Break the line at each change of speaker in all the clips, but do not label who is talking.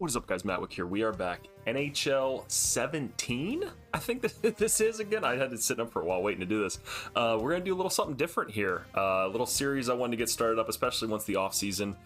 What is up, guys? MattWic here. We are back. NHL 17? I think that this is again. I had to sit up for a while waiting to do this. We're going to do a little something different here. A little series I wanted to get started up, especially once the off season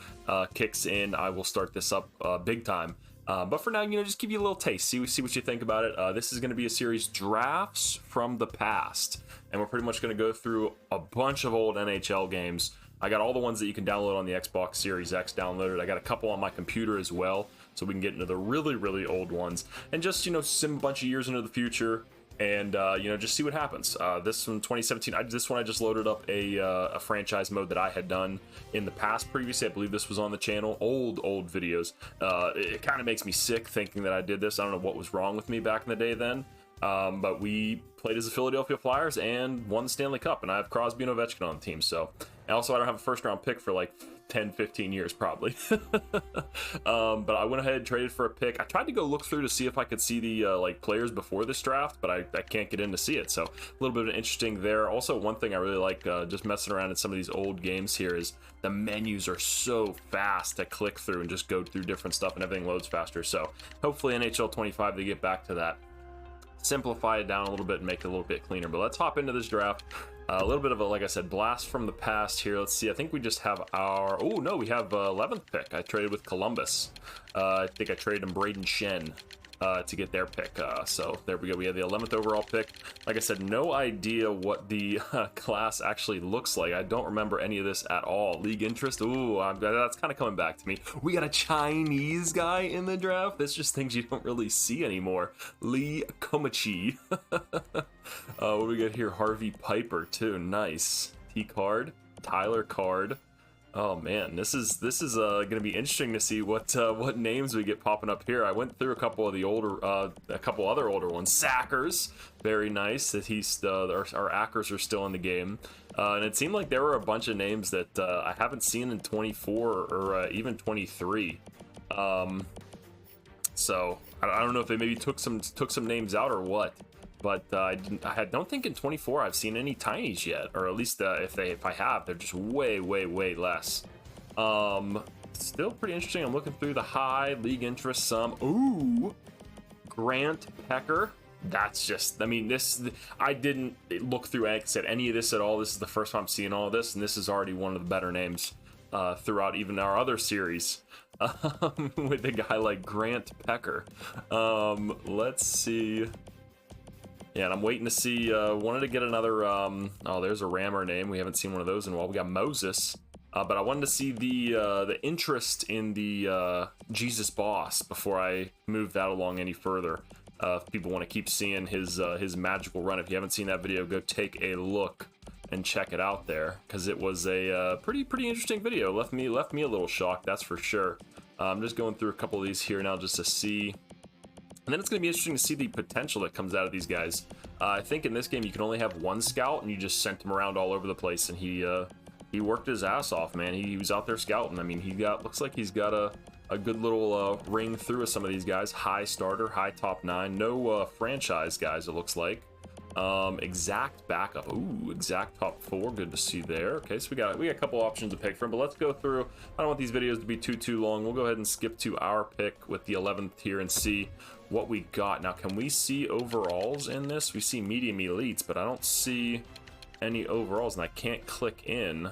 kicks in. I will start this up big time. But for now, just give you a little taste. See what you think about it. This is going to be a series drafts from the past. And we're pretty much going to go through a bunch of old NHL games. I got all the ones that you can download on the Xbox Series X downloaded. I got a couple on my computer as well, so we can get into the really, really old ones. And just, sim a bunch of years into the future and, just see what happens. This one, 2017, this one I just loaded up a franchise mode that I had done in the past previously. I believe this was on the channel. Old videos. It kind of makes me sick thinking that I did this. I don't know what was wrong with me back in the day then. But we played as the Philadelphia Flyers and won the Stanley Cup, and I have Crosby and Ovechkin on the team. So, and also I don't have a first round pick for like 10-15 years probably. But I went ahead and traded for a pick. I tried to go look through to see if I could see the players before this draft, but I can't get in to see it. So a little bit of interesting there. Also, one thing I really like just messing around in some of these old games here is the menus are so fast to click through and just go through different stuff, and everything loads faster. So hopefully NHL 25 they get back to that. Simplify it down a little bit and make it a little bit cleaner. But let's hop into this draft. A little bit of a, like I said, blast from the past here. Let's see. I think we just have our... Oh, no, we have 11th pick. I traded with Columbus. I think I traded him Braden Shen to get their pick. So there we go. We have the 11th overall pick. Like I said, no idea what the class actually looks like. I don't remember any of this at all. League interest. Ooh, that's kind of coming back to me. We got a Chinese guy in the draft. That's just things you don't really see anymore. Lee Komachi. What do we got here? Harvey Piper too. Nice. T Card. Tyler Card. Oh man, this is going to be interesting to see what names we get popping up here. I went through a couple of the older, a couple other older ones. Sackers, very nice that our Ackers are still in the game, and it seemed like there were a bunch of names that I haven't seen in 24 or even 23. So I don't know if they maybe took some names out or what. But I don't think in 24 I've seen any tinies yet, or at least if I have, they're just way less. Still pretty interesting. I'm looking through the high league interest some. Ooh, Grant Pecker. That's just, I mean, I didn't look through, like I said, any of this at all. This is the first time I'm seeing all of this, and this is already one of the better names throughout even our other series with a guy like Grant Pecker. Let's see. Yeah, and I'm waiting to see, wanted to get another, oh, there's a Rammer name. We haven't seen one of those in a while. We got Moses. But I wanted to see the interest in the Jesus Boss before I move that along any further. If people want to keep seeing his magical run, if you haven't seen that video, go take a look and check it out there, because it was a pretty interesting video. Left me a little shocked, that's for sure. I'm just going through a couple of these here now just to see. And then it's going to be interesting to see the potential that comes out of these guys. I think in this game you can only have one scout, and you just sent him around all over the place, and he worked his ass off, man. He was out there scouting. I mean, looks like he's got a good little ring through with some of these guys. High starter, high top 9. No franchise guys, it looks like. Exact backup. Ooh, exact top 4. Good to see there. Okay, so we got a couple options to pick from, but let's go through. I don't want these videos to be too long. We'll go ahead and skip to our pick with the 11th here and see what we got. Now, can we see overalls in this? We see medium elites, but I don't see any overalls, and I can't click in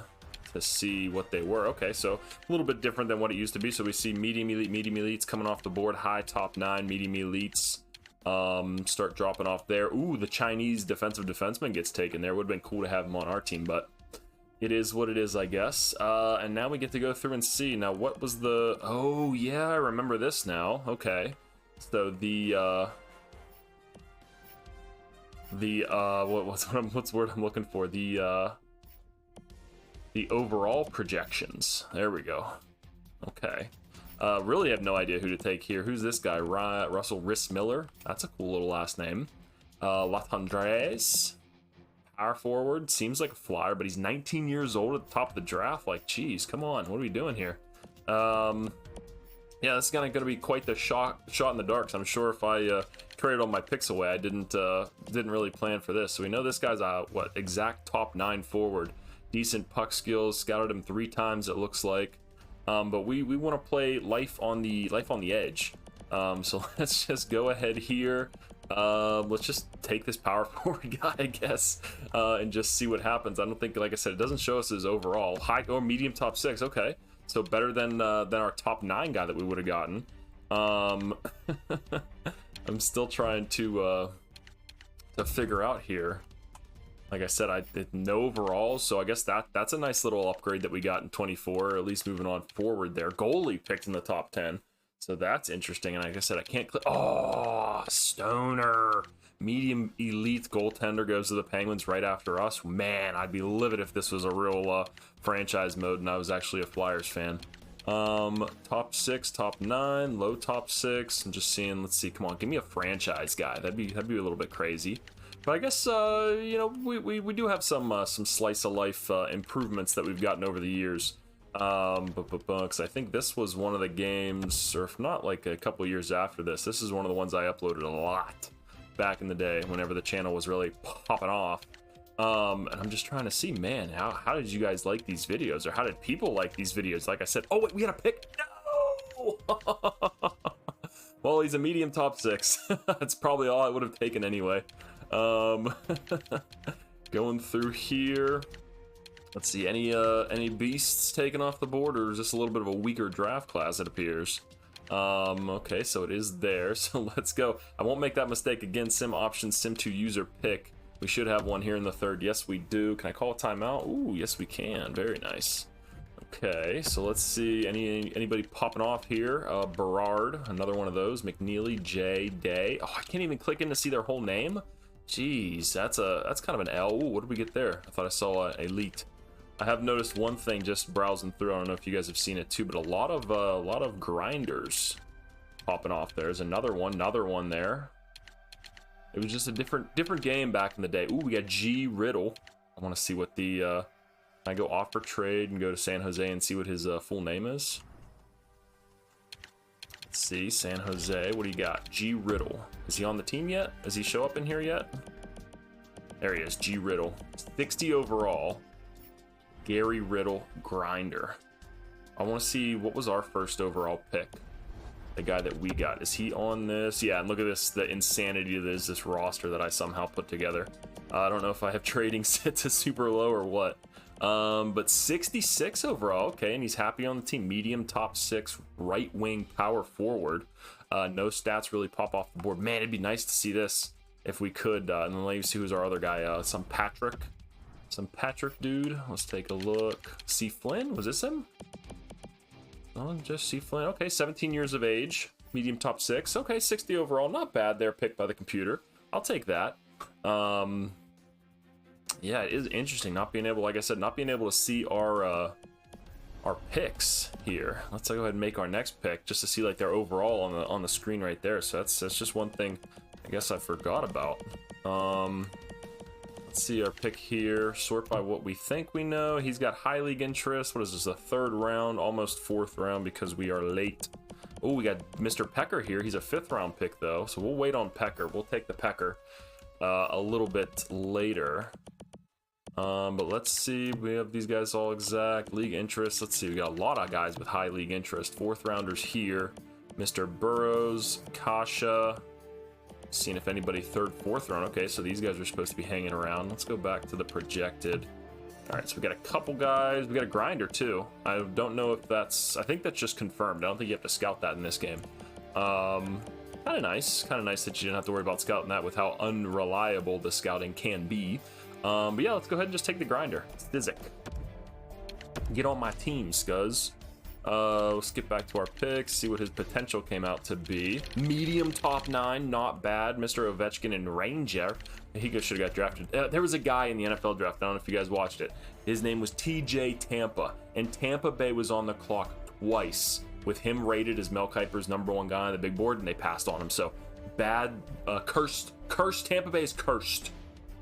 to see what they were. Okay, so a little bit different than what it used to be. So we see medium elites coming off the board. High top 9 medium elites start dropping off there. Ooh, the Chinese defensive defenseman gets taken there. Would have been cool to have him on our team, but it is what it is, I guess. And now we get to go through and see. Now, what was the... Oh, yeah, I remember this now. Okay. So what's the word I'm looking for? The overall projections. There we go. Okay. Really have no idea who to take here. Who's this guy? Russell Rissmiller. That's a cool little last name. Latendresse. Power forward. Seems like a flyer, but he's 19 years old at the top of the draft. Like, geez, come on. What are we doing here? Yeah, this is going to be quite the shot in the dark. So I'm sure if I traded all my picks away, I didn't really plan for this. So we know this guy's a exact top 9 forward. Decent puck skills. Scouted him 3 times, it looks like. but we want to play life on the edge. So let's just go ahead here. Let's just take this power forward guy, I guess, and just see what happens. I don't think, like I said, it doesn't show us his overall high or medium top 6. Okay, so better than our top 9 guy that we would have gotten. I'm still trying to figure out here. Like I said, I did no overalls, so I guess that's a nice little upgrade that we got in 24, or at least moving on forward there. Goalie picked in the top 10, so that's interesting. And like I said, I can't click. Oh, Stoner. Medium elite goaltender goes to the Penguins right after us. Man, I'd be livid if this was a real franchise mode and I was actually a Flyers fan. Top 6, top 9, low top 6. I'm just seeing, let's see, come on, give me a franchise guy. That'd be a little bit crazy. But I guess, you know, we do have some slice of life improvements that we've gotten over the years. Because I think this was one of the games, or if not like a couple years after this, this is one of the ones I uploaded a lot back in the day whenever the channel was really popping off. And I'm just trying to see, man, how did you guys like these videos, or how did people like these videos? Like I said, oh wait, we got a pick. No. Well, he's a medium top 6. That's probably all I would have taken anyway. Going through here, let's see, any beasts taken off the board, or is this a little bit of a weaker draft class, it appears? Okay, so it is there, so let's go. I won't make that mistake again. Sim option, sim to user pick. We should have one here in the 3rd. Yes, we do. Can I call a timeout? Ooh, yes, we can. Very nice. Okay, so let's see, anybody popping off here? Berard, another one of those. McNeely, J, Day. Oh, I can't even click in to see their whole name. Jeez, that's kind of an L. Ooh, what did we get there? I thought I saw elite. I have noticed one thing just browsing through. I don't know if you guys have seen it too, but a lot of grinders popping off. There's another one there. It was just a different game back in the day. Ooh, we got G Riddle. I want to see what the I go offer trade and go to San Jose and see what his full name is. Let's see, San Jose. What do you got? G Riddle. Is he on the team yet? Does he show up in here yet? There he is, G Riddle. 60 overall. Gary Riddle, grinder. I want to see what was our first overall pick. The guy that we got. Is he on this? Yeah, and look at this, the insanity that is this roster that I somehow put together. I don't know if I have trading set to super low or what. But 66 overall, okay, and he's happy on the team. Medium top 6, right wing power forward. No stats really pop off the board. Man, it'd be nice to see this if we could. And then let's see who's our other guy. Some Patrick dude. Let's take a look. C. Flynn, was this him? Oh, just C. Flynn. Okay, 17 years of age. Medium top 6. Okay, 60 overall. Not bad there, picked by the computer. I'll take that. Yeah, it is interesting not being able, like I said, not being able to see our picks here. Let's go ahead and make our next pick just to see like their overall on the screen right there. So that's just one thing I guess I forgot about. Let's see our pick here. Sort by what we think we know. He's got high league interest. What is this? A 3rd round, almost 4th round because we are late. Oh, we got Mr. Pecker here. He's a 5th round pick though, so we'll wait on Pecker. We'll take the Pecker a little bit later. But let's see, we have these guys all exact league interest. Let's see, we got a lot of guys with high league interest. 4th rounders here. Mr. Burrows, Kasha. Seeing if anybody 3rd, 4th round. Okay, so these guys are supposed to be hanging around. Let's go back to the projected. All right, so we got a couple guys. We got a grinder too. I don't know if that's, I think that's just confirmed. I don't think you have to scout that in this game. Kind of nice that you didn't have to worry about scouting that with how unreliable the scouting can be. But yeah, let's go ahead and just take the grinder. Stizik. Get on my team, Scuzz. We'll skip back to our picks, see what his potential came out to be. Medium top 9, not bad. Mr. Ovechkin and Ranger. He should have got drafted. There was a guy in the NFL draft, I don't know if you guys watched it. His name was TJ Tampa, and Tampa Bay was on the clock twice with him rated as Mel Kiper's #1 guy on the big board, and they passed on him. So bad, cursed. Tampa Bay is cursed.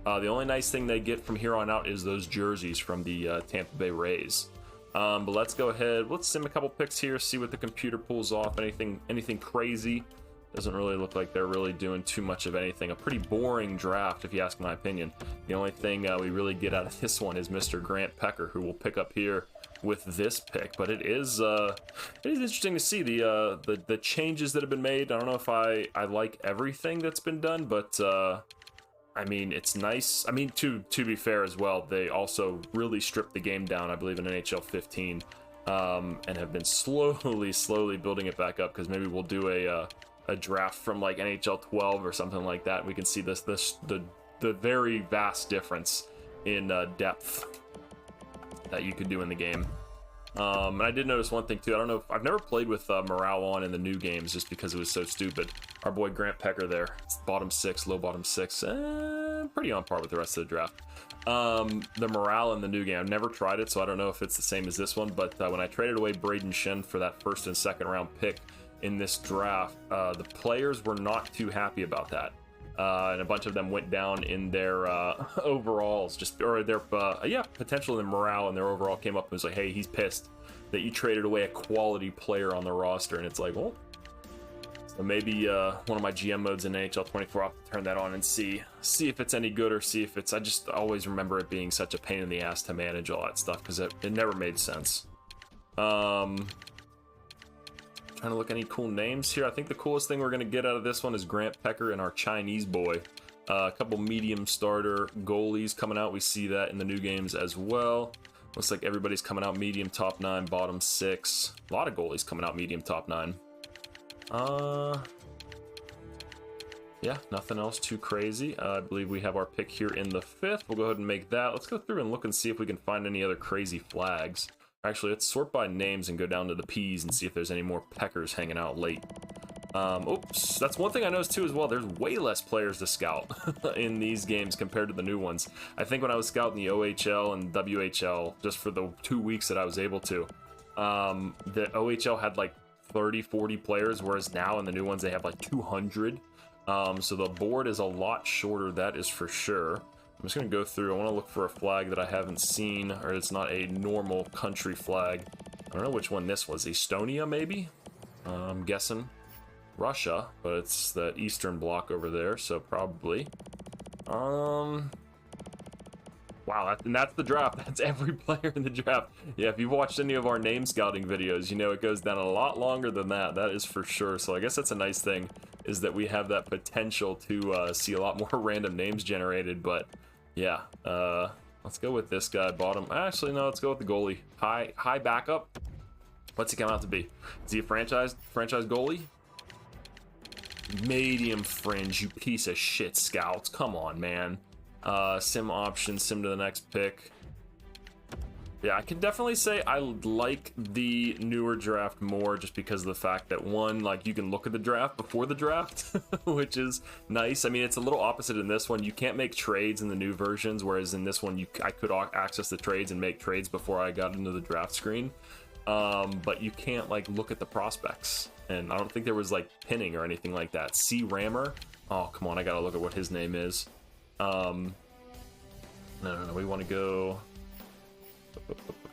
The only nice thing they get from here on out is those jerseys from the Tampa Bay Rays. But let's go ahead. Let's sim a couple picks here, see what the computer pulls off. Anything crazy. Doesn't really look like they're really doing too much of anything. A pretty boring draft, if you ask my opinion. The only thing we really get out of this one is Mr. Grant Pecker, who will pick up here with this pick, but it is interesting to see the changes that have been made. I don't know if I like everything that's been done, but I mean, it's nice. I mean, to be fair as well, they also really stripped the game down, I believe, in NHL 15, and have been slowly building it back up, because maybe we'll do a draft from like NHL 12 or something like that. We can see the very vast difference in depth that you could do in the game. And I did notice one thing too. I don't know if I've never played with morale on in the new games, just because it was so stupid. Our boy Grant Pecker there, it's bottom 6, low bottom 6, pretty on par with the rest of the draft. The morale in the new game, I've never tried it, so I don't know if it's the same as this one, but when I traded away Braden Shen for that first and second round pick in this draft, the players were not too happy about that. And a bunch of them went down in their overalls, or their potential in morale, and their overall came up and was like, hey, he's pissed that you traded away a quality player on the roster. And it's like, well, so maybe one of my GM modes in NHL 24, I'll have to turn that on and see if it's any good, or see if it's, I just always remember it being such a pain in the ass to manage all that stuff, because it never made sense. Trying to look any cool names here. I think the coolest thing we're going to get out of this one is Grant Pecker and our Chinese boy. A couple medium starter goalies coming out. We see that in the new games as well. Looks like everybody's coming out medium top 9, bottom 6. A lot of goalies coming out medium top 9. Yeah, nothing else too crazy. I believe we have our pick here in the 5th. We'll go ahead and make that. Let's go through and look and see if we can find any other crazy flags. Actually, let's sort by names and go down to the P's and see if there's any more Peckers hanging out late. Oops, that's one thing I noticed too as well. There's way less players to scout in these games compared to the new ones. I think when I was scouting the OHL and WHL, just for the 2 weeks that I was able to, the OHL had like 30, 40 players, whereas now in the new ones they have like 200. So the board is a lot shorter, that is for sure. I'm just going to go through. I want to look for a flag that I haven't seen, or it's not a normal country flag. I don't know which one this was. Estonia, maybe? I'm guessing Russia, but it's that eastern block over there, so probably. Wow, that's the draft. That's every player in the draft. Yeah, if you've watched any of our name scouting videos, you know it goes down a lot longer than that. That is for sure. So I guess that's a nice thing, is that we have that potential to see a lot more random names generated, but yeah, let's go with this guy, bottom. Actually, no, let's go with the goalie. High backup. What's he come out to be? Is he a franchise goalie? Medium fringe, you piece of shit, scouts. Come on, man. Sim option, sim to the next pick. Yeah, I can definitely say I like the newer draft more, just because of the fact that, one, like, you can look at the draft before the draft, which is nice. I mean, it's a little opposite in this one. You can't make trades in the new versions, whereas in this one, I could access the trades and make trades before I got into the draft screen. But you can't, like, look at the prospects. And I don't think there was, like, pinning or anything like that. C. Rammer. Oh, come on, I gotta look at what his name is. No, we want to go...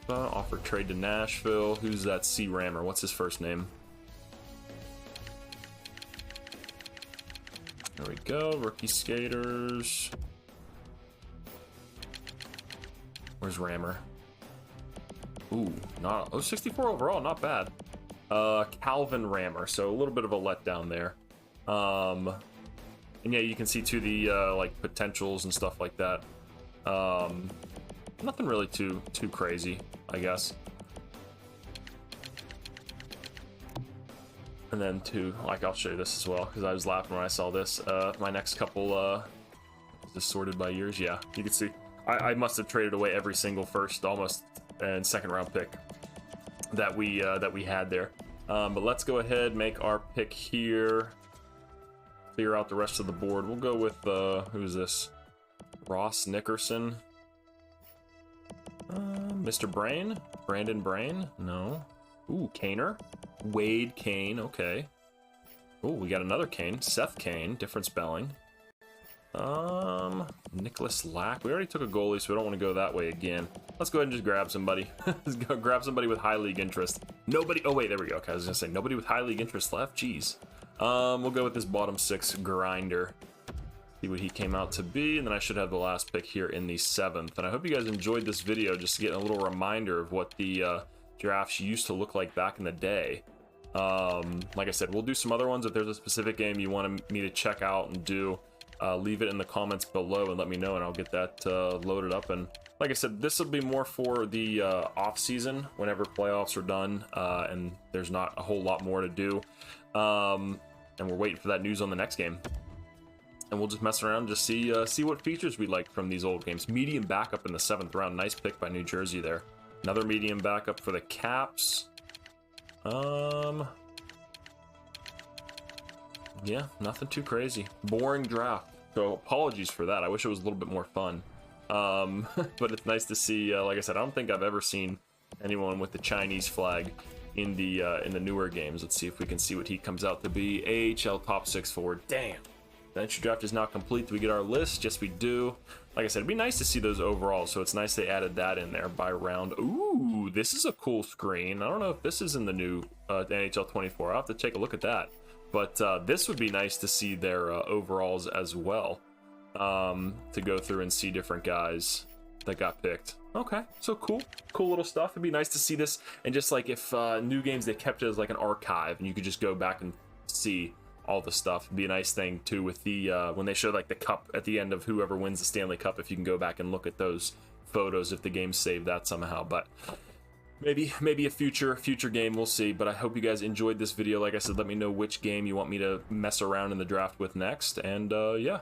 offer trade to Nashville. Who's that C. Rammer? What's his first name? There we go. Rookie skaters. Where's Rammer? Ooh, not 64 overall. Not bad. Calvin Rammer. So a little bit of a letdown there. And yeah, you can see too the like potentials and stuff like that. Nothing really too crazy, I guess. And then too, like, I'll show you this as well, because I was laughing when I saw this. My next couple is this sorted by years. Yeah, you can see I must have traded away every single first, almost, and second round pick that we had there. But let's go ahead, make our pick here, clear out the rest of the board. We'll go with who's this? Ross Nickerson. Mr. Brain? Brandon Brain? No. Ooh, Kaner. Wade Kane, okay. Ooh, we got another Kane. Seth Kane, different spelling. Nicholas Lack. We already took a goalie, so we don't want to go that way again. Let's go ahead and just grab somebody. Let's go grab somebody with high league interest. Nobody. Oh, wait, there we go. Okay, I was going to say, nobody with high league interest left. Jeez. We'll go with this bottom 6 grinder. See what he came out to be, and then I should have the last pick here in the 7th. And I hope you guys enjoyed this video, just to get a little reminder of what the drafts used to look like back in the day. Like I said, we'll do some other ones. If there's a specific game you want me to check out and do, leave it in the comments below and let me know, and I'll get that loaded up. And like I said, this will be more for the off season, whenever playoffs are done, and there's not a whole lot more to do. And we're waiting for that news on the next game. And we'll just mess around, just see what features we like from these old games. Medium backup in the 7th round. Nice pick by New Jersey there. Another medium backup for the Caps. Yeah, nothing too crazy. Boring draft. So apologies for that. I wish it was a little bit more fun. But it's nice to see. Like I said, I don't think I've ever seen anyone with the Chinese flag in the newer games. Let's see if we can see what he comes out to be. AHL top 6 forward. Damn. The entry draft is now complete. Do we get our list? Yes, we do. Like I said, it'd be nice to see those overalls, so it's nice they added that in there by round. Ooh, this is a cool screen. I don't know if this is in the new NHL 24. I'll have to take a look at that. But this would be nice to see their overalls as well, to go through and see different guys that got picked. Okay, so cool little stuff. It'd be nice to see this, and just like if new games, they kept it as like an archive, and you could just go back and see all the stuff. It'd be a nice thing too with the when they show like the cup at the end of whoever wins the Stanley Cup, if you can go back and look at those photos, if the game saved that somehow. But maybe a future game, we'll see. But I hope you guys enjoyed this video. Like I said, let me know which game you want me to mess around in the draft with next, and yeah.